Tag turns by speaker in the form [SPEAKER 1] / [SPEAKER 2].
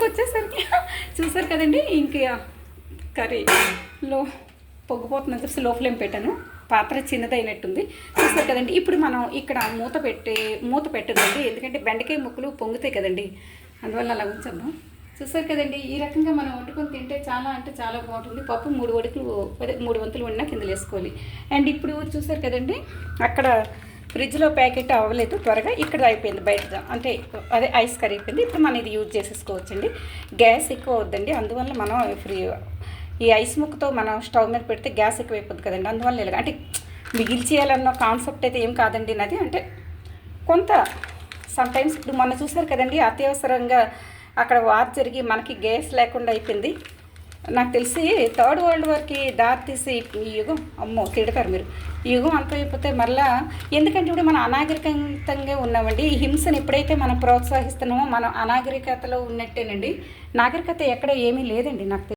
[SPEAKER 1] వచ్చేసరికి చూసారు కదండి. ఇంక కర్రీలో పొగ్గిపోతుందని చెప్పి లో ఫ్లేమ్ పెట్టాను. పాత్ర చిన్నదైనట్టుంది. చూస్తారు కదండి. ఇప్పుడు మనం ఇక్కడ మూత పెట్టదండి, ఎందుకంటే బెండకాయ ముక్కలు పొంగుతాయి కదండి, అందువల్ల అలా ఉంచేద్దాం. చూసారు కదండి. ఈ రకంగా మనం వండుకొని తింటే చాలా అంటే చాలా బాగుంటుంది. పప్పు 3 వంతులు వండినా కిందలు వేసుకోవాలి. అండ్ ఇప్పుడు చూసారు కదండి, అక్కడ ఫ్రిడ్జ్లో ప్యాకెట్ అవ్వలేదు త్వరగా, ఇక్కడ అయిపోయింది బయట, అంటే అదే ఐస్ కరిగిపోయింది. ఇప్పుడు మనం ఇది యూజ్ చేసేసుకోవచ్చండి. గ్యాస్ ఎక్కువ అవుద్దండి, అందువల్ల మనం ఈ ఐస్ ముక్కతో మనం స్టవ్ మీద పెడితే గ్యాస్ ఎక్కువ అయిపోద్ది కదండి, అందువల్ల ఇలాగ అంటే మిగిల్చేయాలన్న కాన్సెప్ట్ అయితే ఏం కాదండి నాది. అంటే కొంత సమ్టైమ్స్ ఇప్పుడు మొన్న చూసారు కదండి, అత్యవసరంగా అక్కడ వార్ జరిగి మనకి గ్యాస్ లేకుండా అయిపోయింది. నాకు తెలిసి థర్డ్ వరల్డ్ వార్కి దారి తీసి ఈ యుగం, అమ్మో తిడతారు మీరు, ఈ యుగం అంతమైపోతే మళ్ళా, ఎందుకంటే ఇప్పుడు మనం అనాగరికంగా ఉన్నామండి. ఈ హింసను ఎప్పుడైతే మనం ప్రోత్సహిస్తున్నామో మనం అనాగరికతలో ఉన్నట్టేనండి. నాగరికత ఎక్కడ ఏమీ లేదండి నాకు.